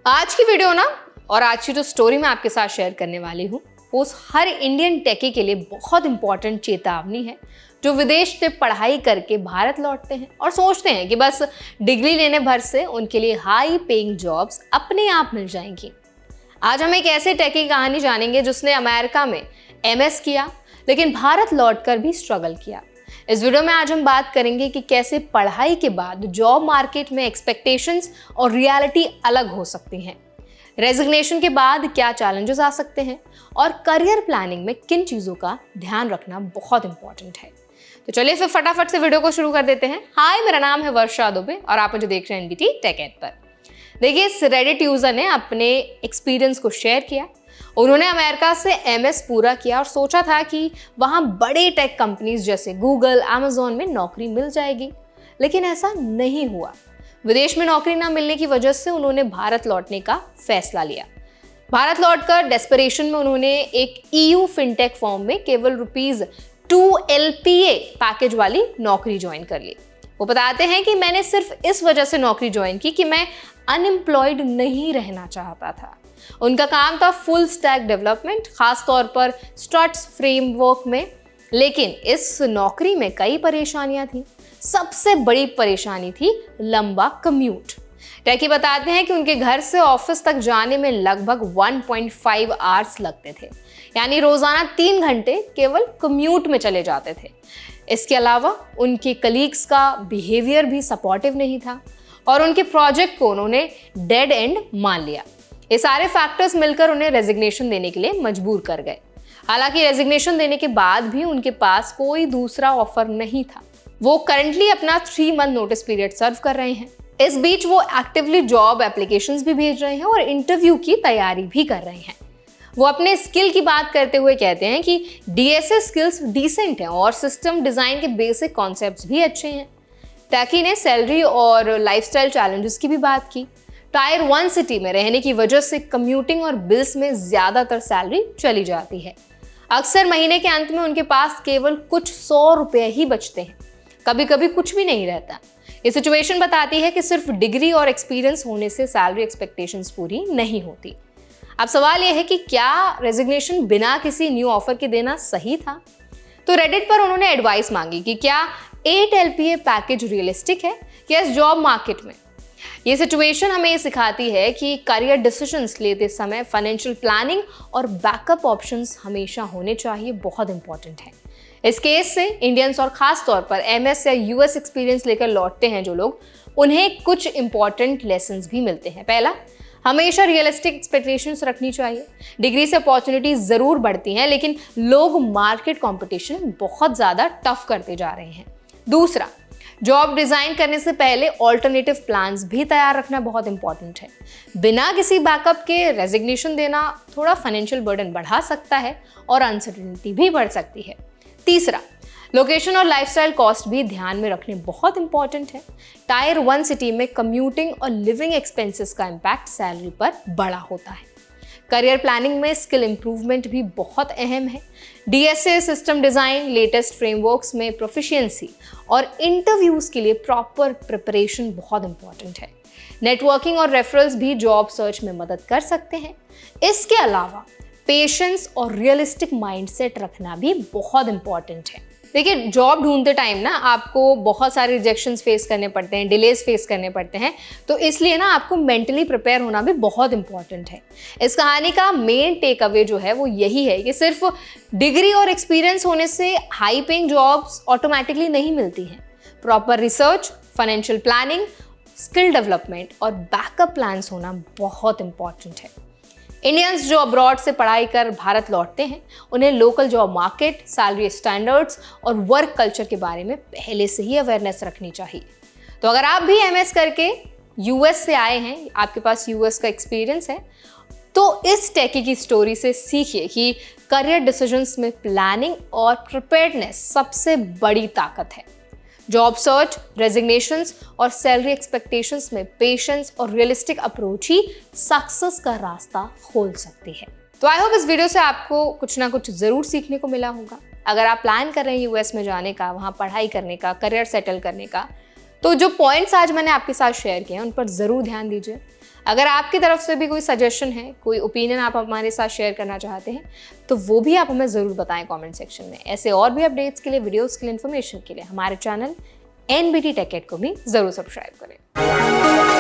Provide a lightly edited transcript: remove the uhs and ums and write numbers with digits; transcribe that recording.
आज की वीडियो ना और आज की जो स्टोरी मैं आपके साथ शेयर करने वाली हूँ वो हर इंडियन टेकी के लिए बहुत इंपॉर्टेंट चेतावनी है जो विदेश से पढ़ाई करके भारत लौटते हैं और सोचते हैं कि बस डिग्री लेने भर से उनके लिए हाई पेइंग जॉब्स अपने आप मिल जाएंगी। आज हम एक ऐसे टेकी कहानी जानेंगे जिसने अमेरिका में एमएस किया लेकिन भारत लौटकर भी स्ट्रगल किया। इस वीडियो में आज हम बात करेंगे कि कैसे पढ़ाई के बाद जॉब मार्केट में एक्सपेक्टेशंस और रियलिटी अलग हो सकती हैं। रेजिग्नेशन के बाद क्या चैलेंजेस आ सकते हैं और करियर प्लानिंग में किन चीज़ों का ध्यान रखना बहुत इंपॉर्टेंट है। तो चलिए फिर फटाफट से वीडियो को शुरू कर देते हैं। हाय, मेरा नाम है वर्षा दुबे और आप मुझे देख रहे हैं एनबीटी टेक एड पर। देखिए, इस रेडिट यूजर ने अपने एक्सपीरियंस को शेयर किया। उन्होंने अमेरिका से एमएस पूरा किया और सोचा था कि वहाँ बड़े टेक कंपनीज जैसे गूगल, अमेजोन में नौकरी मिल जाएगी, लेकिन ऐसा नहीं हुआ। विदेश में नौकरी ना मिलने की वजह से उन्होंने भारत लौटने का फैसला लिया। भारत लौटकर डेस्परेशन में उन्होंने एक ईयू फिनटेक फॉर्म में केवल ₹2 LPA पैकेज वाली नौकरी ज्वाइन कर ली। वो बताते हैं कि मैंने सिर्फ इस वजह से नौकरी ज्वाइन की कि मैं अनएम्प्लॉयड नहीं रहना चाहता था। उनका काम था फुल स्टैक डेवलपमेंट, खास तौर पर स्ट्रट्स फ्रेमवर्क में। लेकिन इस नौकरी में कई परेशानियां थी। सबसे बड़ी परेशानी थी लंबा कम्यूट। टेकी बताते हैं कि उनके घर से ऑफिस तक जाने में लगभग 1.5 आवर्स लगते थे, यानी रोजाना 3 घंटे केवल कम्यूट में चले जाते थे। इसके अलावा उनके कलीग्स का बिहेवियर भी सपोर्टिव नहीं था और उनके प्रोजेक्ट को उन्होंने डेड एंड मान लिया। ये सारे फैक्टर्स मिलकर उन्हें रेजिग्नेशन देने के लिए मजबूर कर गए। हालांकि रेजिग्नेशन देने के बाद भी उनके पास कोई दूसरा ऑफर नहीं था। वो करंटली अपना 3 मंथ नोटिस पीरियड सर्व कर रहे हैं। इस बीच वो एक्टिवली जॉब एप्लीकेशंस भी भेज रहे हैं और इंटरव्यू की तैयारी भी कर रहे हैं। वो अपने स्किल की बात करते हुए कहते हैं कि डीएसए स्किल्स डिसेंट हैं और सिस्टम डिजाइन के बेसिक कॉन्सेप्ट्स भी अच्छे हैं। टेकी ने सैलरी और लाइफस्टाइल चैलेंजेस की भी बात की। टायर 1 सिटी में रहने की वजह से कम्यूटिंग और बिल्स में ज्यादातर सैलरी चली जाती है। अक्सर महीने के अंत में उनके पास केवल कुछ 100 रुपए ही बचते हैं, कभी कभी कुछ भी नहीं रहता। ये सिचुएशन बताती है कि सिर्फ डिग्री और एक्सपीरियंस होने से सैलरी एक्सपेक्टेशंस पूरी नहीं होती। अब सवाल यह है कि क्या रेजिग्नेशन बिना किसी न्यू ऑफर के देना सही था? तो रेडिट पर उन्होंने एडवाइस मांगी कि क्या 8 LPA पैकेज रियलिस्टिक है क्या इस जॉब मार्केट में। ये सिचुएशन हमें ये सिखाती है कि करियर डिसीजंस लेते समय फाइनेंशियल प्लानिंग और बैकअप ऑप्शंस हमेशा होने चाहिए, बहुत इंपॉर्टेंट है। इस केस से इंडियंस और खास तौर पर एमएस या यूएस एक्सपीरियंस लेकर लौटते हैं जो लोग, उन्हें कुछ इंपॉर्टेंट लेसन्स भी मिलते हैं। पहला, हमेशा रियलिस्टिक एक्सपेक्टेशंस रखनी चाहिए। डिग्री से अपॉर्चुनिटीज जरूर बढ़ती हैं, लेकिन लोग मार्केट कंपटीशन बहुत ज्यादा टफ करते जा रहे हैं। दूसरा, जॉब डिजाइन करने से पहले ऑल्टरनेटिव प्लान्स भी तैयार रखना बहुत इंपॉर्टेंट है। बिना किसी बैकअप के रेजिग्नेशन देना थोड़ा फाइनेंशियल बर्डन बढ़ा सकता है और अनसर्टेनिटी भी बढ़ सकती है। तीसरा, लोकेशन और लाइफस्टाइल कॉस्ट भी ध्यान में रखने बहुत इंपॉर्टेंट है। टायर 1 सिटी में कम्यूटिंग और लिविंग एक्सपेंसेस का इम्पैक्ट सैलरी पर बड़ा होता है। करियर प्लानिंग में स्किल इंप्रूवमेंट भी बहुत अहम है। DSA, system design, latest frameworks में प्रोफिशिएंसी और इंटरव्यूज के लिए प्रॉपर प्रिपरेशन बहुत इंपॉर्टेंट है। नेटवर्किंग और रेफरल्स भी जॉब सर्च में मदद कर सकते हैं। इसके अलावा पेशेंस और रियलिस्टिक माइंडसेट रखना भी बहुत इंपॉर्टेंट है। देखिए, जॉब ढूंढते टाइम ना आपको बहुत सारे रिजेक्शंस फेस करने पड़ते हैं, डिलेज फेस करने पड़ते हैं, तो इसलिए ना आपको मेंटली प्रिपेयर होना भी बहुत इंपॉर्टेंट है। इस कहानी का मेन टेक अवे जो है वो यही है कि सिर्फ डिग्री और एक्सपीरियंस होने से हाई पेइंग जॉब्स ऑटोमेटिकली नहीं मिलती हैं। Proper research, financial planning, skill development और बैकअप प्लान्स होना बहुत इंपॉर्टेंट है। इंडियंस जो अब्रॉड से पढ़ाई कर भारत लौटते हैं, उन्हें local job market, salary standards और वर्क कल्चर के बारे में पहले से ही अवेयरनेस रखनी चाहिए। तो अगर आप भी एमएस करके यूएस से आए हैं, आपके पास यूएस का एक्सपीरियंस है, तो इस टेकी की स्टोरी से सीखिए कि करियर डिसीजंस में प्लानिंग और प्रिपेयर्डनेस सबसे बड़ी ताकत है। जॉब सर्च, रेजिग्नेशंस और सैलरी एक्सपेक्टेशंस में पेशेंस और रियलिस्टिक अप्रोच ही सक्सेस का रास्ता खोल सकती है। तो आई होप इस वीडियो से आपको कुछ ना कुछ जरूर सीखने को मिला होगा। अगर आप प्लान कर रहे हैं यूएस में जाने का, वहाँ पढ़ाई करने का, करियर सेटल करने का, तो जो पॉइंट्स आज मैंने आपके साथ शेयर किए हैं उन पर ज़रूर ध्यान दीजिए। अगर आपकी तरफ से भी कोई सजेशन है, कोई ओपिनियन आप हमारे साथ शेयर करना चाहते हैं, तो वो भी आप हमें ज़रूर बताएं कमेंट सेक्शन में। ऐसे और भी अपडेट्स के लिए, वीडियोस के लिए, इन्फॉर्मेशन के लिए हमारे चैनल NBT Tech Ed को भी ज़रूर सब्सक्राइब करें।